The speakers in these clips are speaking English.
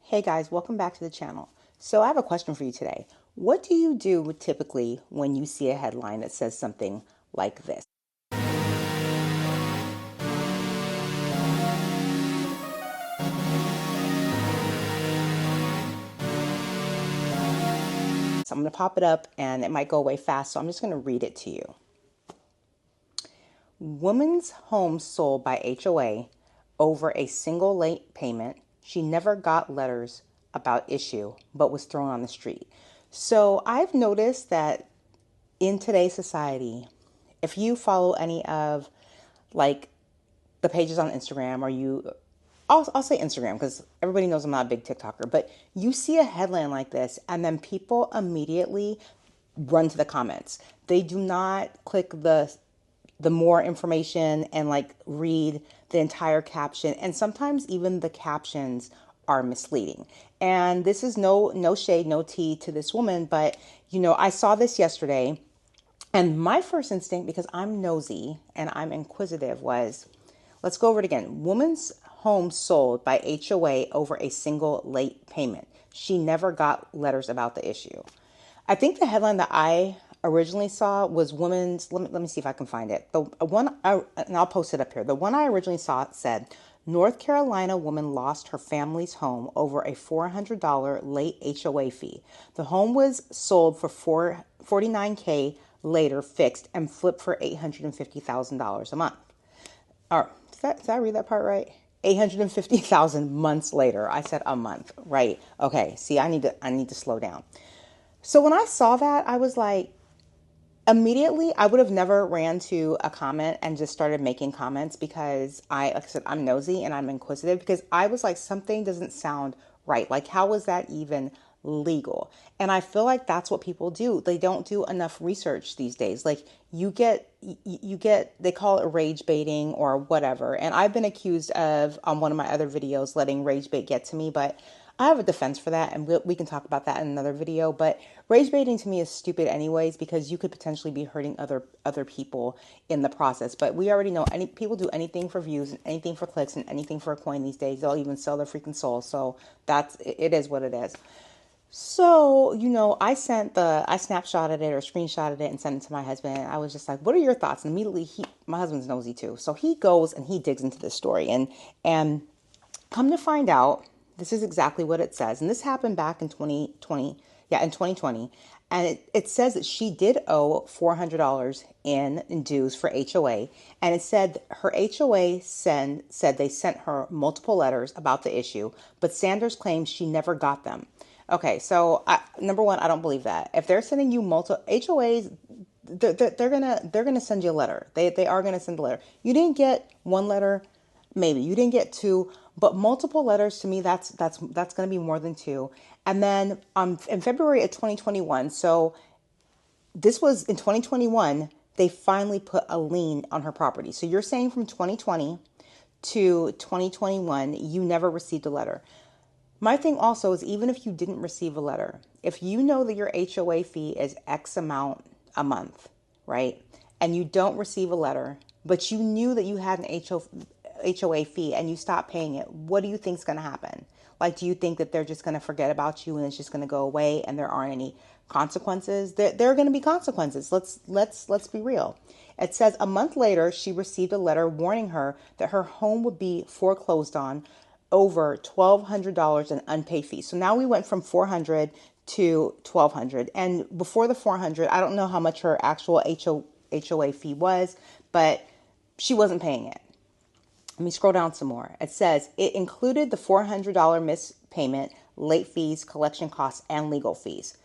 Hey guys, welcome back to the channel. So I have a question for you today. What do you do typically when you see a headline that says something like this? So I'm going to pop it up and it might go away fast, so I'm just going to read it to you. Woman's home sold by HOA over a single late payment. She never got letters about issue, but was thrown on the street. So I've noticed that in today's society, if you follow any of like the pages on Instagram or I'll say Instagram because everybody knows I'm not a big TikToker, but you see a headline like this and then people immediately run to the comments. They do not click the more information and like read the entire caption, and sometimes even the captions are misleading. And this is no shade, no tea to this woman, but I saw this yesterday and my first instinct, because I'm nosy and I'm inquisitive, was let's go over it again. Woman's home sold by HOA over a single late payment. She never got letters about the issue. I think the headline that I originally saw was woman's. Let me see if I can find it. And I'll post it up here. The one I originally saw said, North Carolina woman lost her family's home over a $400 late HOA fee. The home was sold for $49K later, fixed and flipped for $850,000 a month. Or did I read that part right? 850,000 months later. I said a month, right? Okay. See, I need to slow down. So when I saw that, I was like, immediately, I would have never ran to a comment and just started making comments because like I said, I'm nosy and I'm inquisitive, because I was like, something doesn't sound right. Like, how was that even legal? And I feel like that's what people do. They don't do enough research these days. Like you get, they call it rage baiting or whatever. And I've been accused of, on one of my other videos, letting rage bait get to me, but I have a defense for that, and we can talk about that in another video. But rage baiting to me is stupid anyways, because you could potentially be hurting other people in the process. But we already know any people do anything for views and anything for clicks and anything for a coin these days. They'll even sell their freaking soul. So it is what it is. So, I snapshotted it or screenshotted it and sent it to my husband. I was just like, what are your thoughts? And immediately my husband's nosy too. So he goes and he digs into this story, and come to find out, this is exactly what it says. And this happened back in 2020. Yeah, in 2020. And it says that she did owe $400 in dues for HOA. And it said her HOA said they sent her multiple letters about the issue, but Sanders claims she never got them. Okay, so number one, I don't believe that. If they're sending you multiple HOAs, they're gonna send you a letter. They are gonna send a letter. You didn't get one letter, maybe you didn't get two, but multiple letters, to me, that's going to be more than two. And then in February of 2021, so this was in 2021, they finally put a lien on her property. So you're saying from 2020 to 2021 you never received a letter. My thing also is, even if you didn't receive a letter, if you know that your HOA fee is X amount a month, right? And you don't receive a letter, but you knew that you had an HOA fee and you stop paying it, what do you think is going to happen? Like, do you think that they're just going to forget about you and it's just going to go away and there aren't any consequences? There are going to be consequences. Let's be real. It says a month later, she received a letter warning her that her home would be foreclosed on over $1,200 in unpaid fees. So now we went from 400 to 1,200. And before the 400, I don't know how much her actual HOA fee was, but she wasn't paying it. Let me scroll down some more. It says it included the $400 missed payment, late fees, collection costs, and legal fees.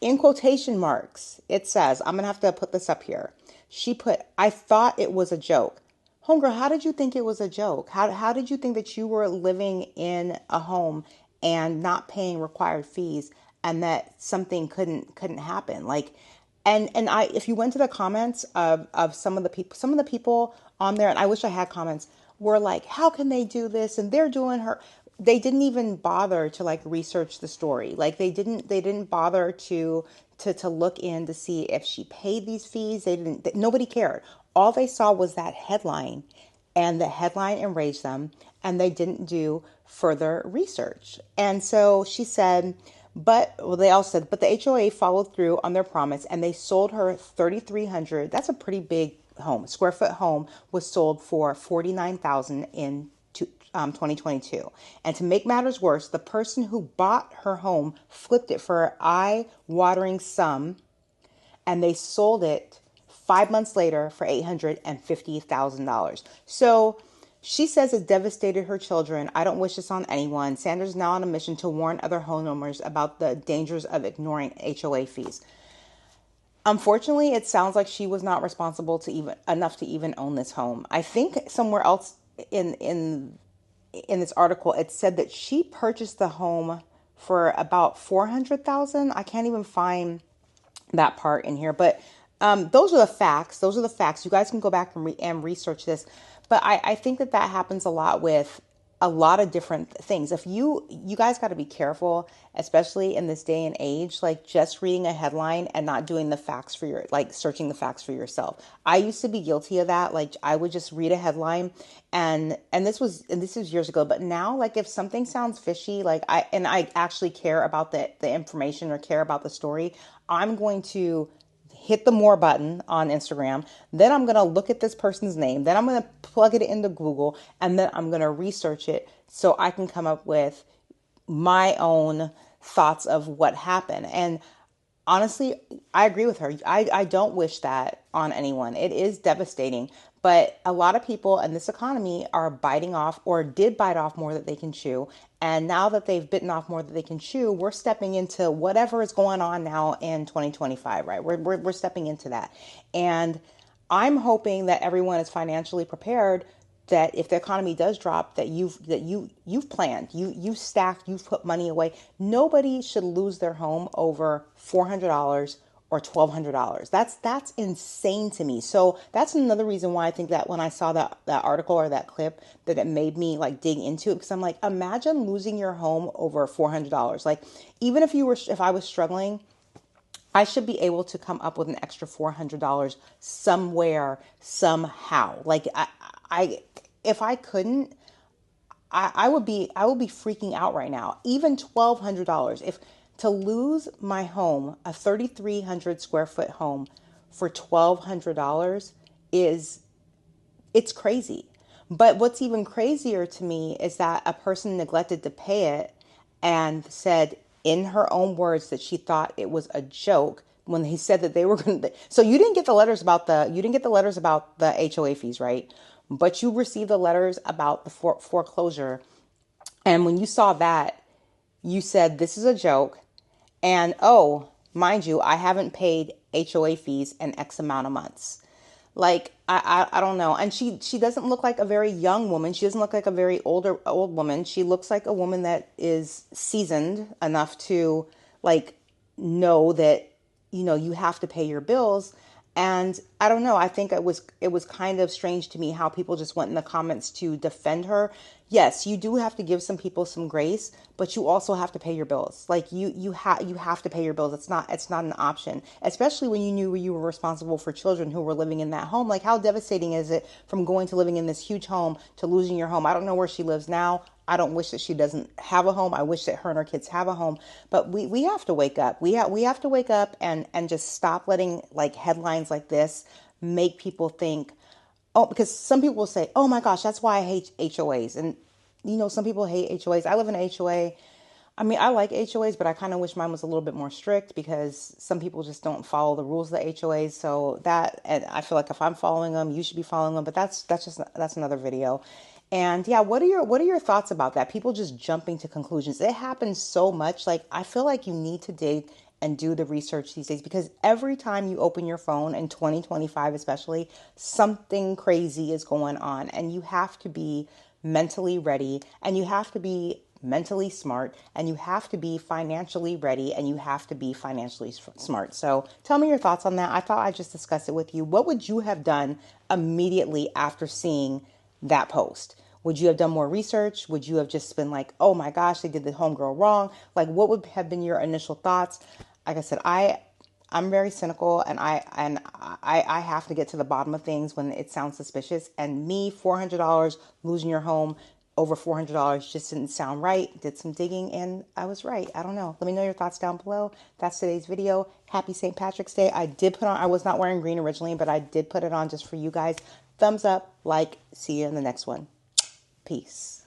In quotation marks, it says, I'm going to have to put this up here. She put, I thought it was a joke. Homegirl, how did you think it was a joke? How did you think that you were living in a home and not paying required fees and that something couldn't happen? Like, and I, if you went to the comments of some of the people on there, and I wish I had comments, were like, how can they do this? And they're doing her. They didn't even bother to like research the story. Like they didn't bother to look in to see if she paid these fees. Nobody cared. All they saw was that headline, and the headline enraged them, and they didn't do further research. And so she said, they all said, but the HOA followed through on their promise and they sold her 3,300. That's a pretty big home. Square foot home was sold for 49,000 in 2022. And to make matters worse, the person who bought her home flipped it for an eye-watering sum, and they sold it 5 months later for $850,000. So she says it devastated her children. I don't wish this on anyone. Sanders is now on a mission to warn other homeowners about the dangers of ignoring HOA fees. Unfortunately, it sounds like she was not responsible to even enough to even own this home. I think somewhere else in this article, it said that she purchased the home for about 400,000. I can't even find that part in here, but those are the facts. Those are the facts. You guys can go back and research this. But I think that happens a lot with a lot of different things. If you guys got to be careful, especially in this day and age, like just reading a headline and not doing the facts for like searching the facts for yourself. I used to be guilty of that. Like I would just read a headline and this was years ago, but now like if something sounds fishy, like I actually care about the information or care about the story, I'm going to hit the more button on Instagram. Then I'm going to look at this person's name. Then I'm going to plug it into Google and then I'm going to research it so I can come up with my own thoughts of what happened. And honestly, I agree with her. I don't wish that on anyone. It is devastating. But a lot of people in this economy are biting off or did bite off more than they can chew. And now that they've bitten off more than they can chew, we're stepping into whatever is going on now in 2025, right? We're stepping into that. And I'm hoping that everyone is financially prepared, that if the economy does drop, that you've planned, you've stacked, you've put money away. Nobody should lose their home over $400 or $1,200. That's insane to me. So that's another reason why I think that when I saw that article or that clip, that it made me like dig into it, because I'm like, imagine losing your home over $400. Like even if I was struggling, I should be able to come up with an extra $400 somewhere, somehow. Like if I couldn't, I would be freaking out right now. Even $1,200. If to lose my home, a 3,300 square foot home for $1,200 it's crazy. But what's even crazier to me is that a person neglected to pay it and said in her own words that she thought it was a joke when he said that they were going to. So you didn't get the letters about the HOA fees, right? But you received the letters about the foreclosure. And when you saw that, you said, this is a joke. And oh, mind you, I haven't paid HOA fees in X amount of months. Like, I don't know. And she doesn't look like a very young woman. She doesn't look like a very old woman. She looks like a woman that is seasoned enough to like know that, you have to pay your bills. And I don't know. I think it was kind of strange to me how people just went in the comments to defend her. Yes, you do have to give some people some grace, but you also have to pay your bills. Like you have to pay your bills. It's not an option, especially when you knew you were responsible for children who were living in that home. Like how devastating is it from going to living in this huge home to losing your home? I don't know where she lives now. I don't wish that she doesn't have a home. I wish that her and her kids have a home. But we have to wake up. We have to wake up and just stop letting like headlines like this make people think, oh, because some people will say, oh my gosh, that's why I hate HOAs. And some people hate HOAs. I live in an HOA. I mean, I like HOAs, but I kind of wish mine was a little bit more strict because some people just don't follow the rules of the HOAs. So and I feel like if I'm following them, you should be following them. But that's another video. And yeah, what are your thoughts about that? People just jumping to conclusions. It happens so much. Like I feel like you need to dig and do the research these days, because every time you open your phone in 2025, especially, something crazy is going on, and you have to be mentally ready, and you have to be mentally smart, and you have to be financially ready, and you have to be financially smart. So tell me your thoughts on that. I thought I'd just discuss it with you. What would you have done immediately after seeing that post? Would you have done more research? Would you have just been like, oh my gosh, they did the homegirl wrong? Like, what would have been your initial thoughts? Like I said, I'm very cynical, and I have to get to the bottom of things when it sounds suspicious. And me, $400 losing your home, over $400 just didn't sound right. Did some digging and I was right. I don't know. Let me know your thoughts down below. That's today's video. Happy St. Patrick's Day. I was not wearing green originally, but I did put it on just for you guys. Thumbs up, like, see you in the next one. Peace.